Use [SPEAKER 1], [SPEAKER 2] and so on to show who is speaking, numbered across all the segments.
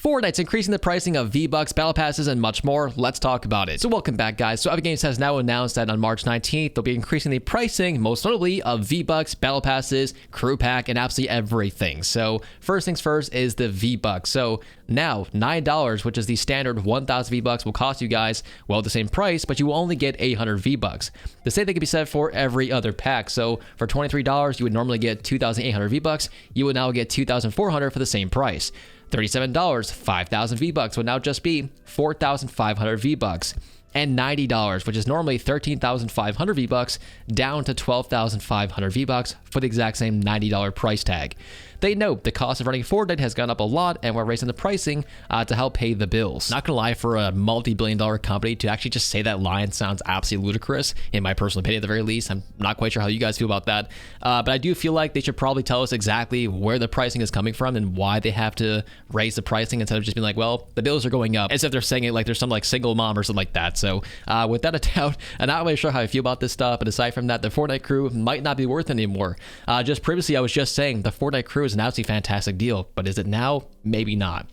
[SPEAKER 1] Fortnite's increasing the pricing of V-Bucks, Battle Passes, and much more. Let's talk about it. So welcome back, guys. So Epic Games has now announced that on March 19th, they'll be increasing the pricing, most notably, of V-Bucks, Battle Passes, Crew Pack, and absolutely everything. So first things first is the V-Bucks. So now, $9, which is the standard 1,000 V-Bucks, will cost you guys, well, the same price, but you will only get 800 V-Bucks. The same thing can be said for every other pack. So for $23, you would normally get 2,800 V-Bucks. You would now get 2,400 for the same price. $37, 5,000 V-Bucks would now just be 4,500 V-Bucks. And $90, which is normally 13,500 V-Bucks, down to 12,500 V-Bucks for the exact same $90 price tag. They note the cost of running Fortnite has gone up a lot, and we're raising the pricing to help pay the bills. Not gonna lie, for a multi-billion-dollar company to actually just say that line sounds absolutely ludicrous, in my personal opinion at the very least. I'm not quite sure how you guys feel about that, but I do feel like they should probably tell us exactly where the pricing is coming from and why they have to raise the pricing instead of just being like, well, the bills are going up, as if they're saying it like there's some like single mom or something like that. So without a doubt, I'm not really sure how I feel about this stuff, but aside from that, the Fortnite crew might not be worth it anymore. Just previously, I was just saying the Fortnite crew is an absolutely fantastic deal, but is it now? Maybe not.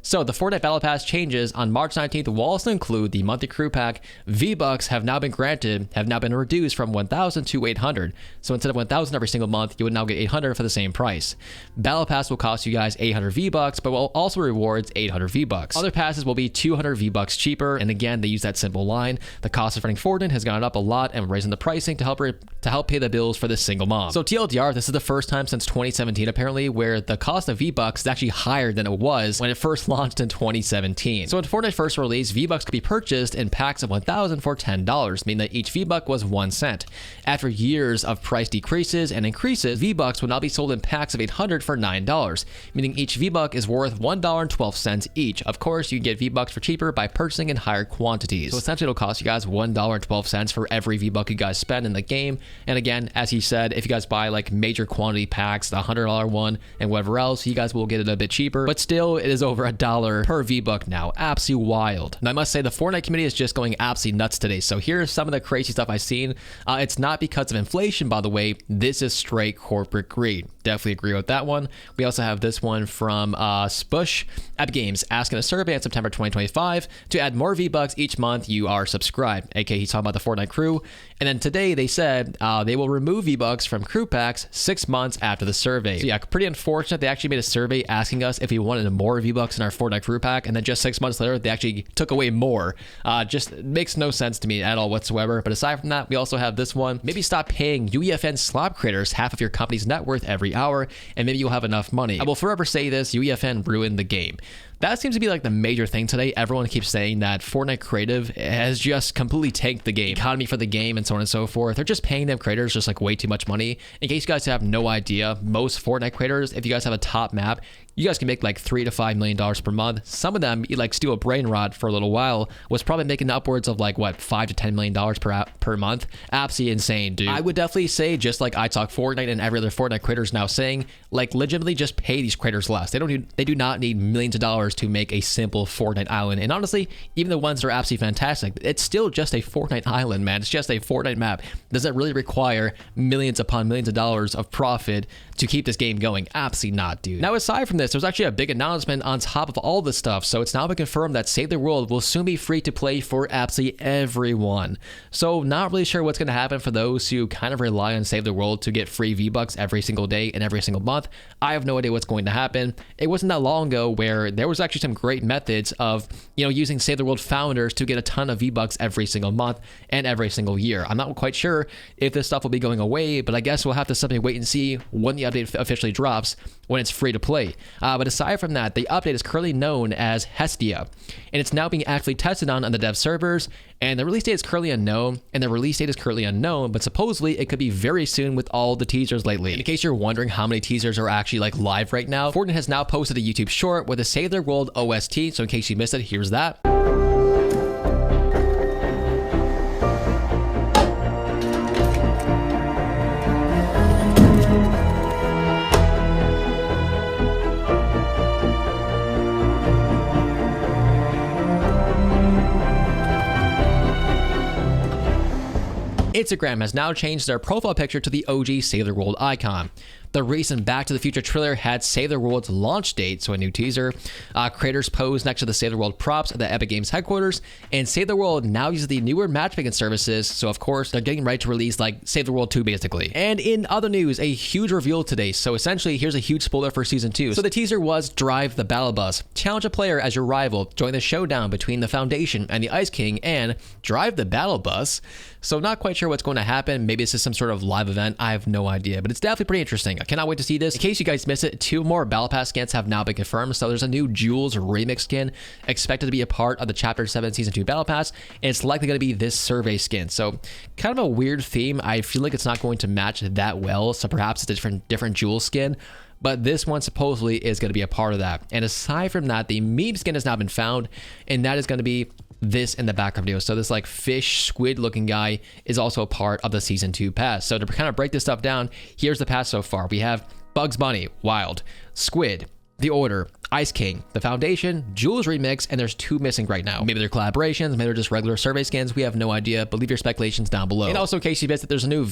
[SPEAKER 1] So the Fortnite Battle Pass changes on March 19th will also include the monthly crew pack. V-Bucks have now been reduced from 1,000 to 800. So instead of 1,000 every single month, you would now get 800 for the same price. Battle Pass will cost you guys 800 V-Bucks, but will also rewards 800 V-Bucks. Other passes will be 200 V-Bucks cheaper, and again, they use that simple line. The cost of running Fortnite has gone up a lot, and we're raising the pricing to help pay the bills for this single mom. So TLDR, this is the first time since 2017 apparently where the cost of V-Bucks is actually higher than it was when it first launched in 2017. So when Fortnite first released, V-Bucks could be purchased in packs of 1,000 for $10, meaning that each V-Buck was 1 cent. After years of price decreases and increases, V-Bucks will now be sold in packs of 800 for $9, meaning each V-Buck is worth $1.12 each. Of course, you can get V-Bucks for cheaper by purchasing in higher quantities. So essentially, it'll cost you guys $1.12 for every V-Buck you guys spend in the game. And again, as he said, if you guys buy like major quantity packs, the $100 one and whatever else, you guys will get it a bit cheaper, but still it is over $1 per V-Buck now. Absolutely wild. And I must say the Fortnite community is just going absolutely nuts today. So here's some of the crazy stuff I've seen. It's not because of inflation, by the way. This is straight corporate greed. Definitely agree with that one. We also have this one from Spush. Epic Games asking a survey in September 2025 to add more V-Bucks each month you are subscribed. aka he's talking about the Fortnite crew. And then today they said they will remove V-Bucks from crew packs 6 months after the survey. So yeah, pretty unfortunate. They actually made a survey asking us if we wanted more V-Bucks in our Fortnite crew pack, and then just 6 months later they actually took away more. Just makes no sense to me at all whatsoever. But aside from that, we also have this one. Maybe stop paying UEFN slot creators half of your company's net worth every hour, and maybe you'll have enough money. I will forever say this: UEFN ruined the game. That seems to be like the major thing today. Everyone keeps saying that Fortnite Creative has just completely tanked the game, economy for the game, and so on and so forth. They're just paying them creators just like way too much money. In case you guys have no idea, most Fortnite creators, if you guys have a top map, you guys can make like $3 to $5 million per month. Some of them, like Steal a Brain Rot for a little while, was probably making upwards of like what, $5 to $10 million per month. Absolutely insane, dude. I would definitely say, just like I Talk Fortnite and every other Fortnite creator is now saying, like legitimately just pay these creators less. They do not need millions of dollars to make a simple Fortnite island. And honestly, even the ones that are absolutely fantastic, it's still just a Fortnite island, man. It's just a Fortnite map. Does it really require millions upon millions of dollars of profit to keep this game going? Absolutely not, dude. Now, aside from this, there's actually a big announcement on top of all this stuff. So it's now been confirmed that Save the World will soon be free to play for absolutely everyone. So not really sure what's going to happen for those who kind of rely on Save the World to get free V-Bucks every single day and every single month. I have no idea what's going to happen. It wasn't that long ago where there was actually some great methods of, using Save the World founders to get a ton of V-Bucks every single month and every single year. I'm not quite sure if this stuff will be going away, but I guess we'll have to simply wait and see when the update officially drops, when it's free to play. But aside from that, the update is currently known as Hestia, and it's now being actively tested on the dev servers, and the release date is currently unknown, but supposedly it could be very soon with all the teasers lately. In case you're wondering how many teasers are actually like live right now, Fortnite has now posted a YouTube short with a Save the World OST, so in case you missed it, here's that. Instagram has now changed their profile picture to the OG Save the World icon. The recent Back to the Future trailer had Save the World's launch date, so a new teaser. Creators posed next to the Save the World props at the Epic Games headquarters, and Save the World now uses the newer matchmaking services, so of course they're getting ready to release like Save the World 2 basically. And in other news, a huge reveal today, so essentially here's a huge spoiler for Season 2. So the teaser was Drive the Battle Bus. Challenge a player as your rival, join the showdown between the Foundation and the Ice King, and drive the battle bus. So not quite sure what's going to happen. Maybe this is some sort of live event. I have no idea, but it's definitely pretty interesting. I cannot wait to see this. In case you guys missed it, 2 more Battle Pass skins have now been confirmed. So there's a new Jules remix skin expected to be a part of the Chapter 7 Season 2 Battle Pass, and it's likely going to be this survey skin. So kind of a weird theme. I feel like it's not going to match that well, so perhaps it's a different Jules skin. But this one supposedly is going to be a part of that. And aside from that, the meme skin has now been found, and that is going to be this in the background video. So this like fish squid looking guy is also a part of the Season 2 pass. So to kind of break this stuff down, here's the pass so far. We have Bugs Bunny, Wild, Squid, The Order, Ice King, The Foundation, Jules Remix, and there's 2 missing right now. Maybe they're collaborations, maybe they're just regular survey skins. We have no idea, but leave your speculations down below. And also in case you missed it, there's a new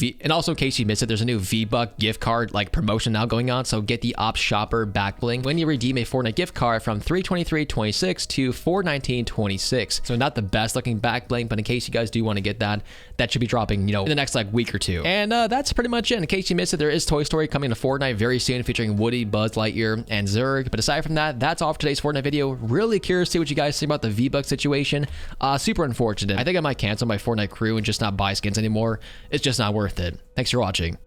[SPEAKER 1] V-Buck gift card like promotion now going on. So get the Ops Shopper back bling when you redeem a Fortnite gift card from $323.26 to $419.26. So not the best looking back bling, but in case you guys do want to get that, that should be dropping, you know, in the next like week or 2. And that's pretty much it. In case you missed it, there is Toy Story coming to Fortnite very soon featuring Woody, Buzz Lightyear, and Zurg. But aside from that, that's all for today's Fortnite video. Really curious to see what you guys think about the V-Buck situation. Super unfortunate. I think I might cancel my Fortnite crew and just not buy skins anymore. It's just not worth it. Thanks for watching.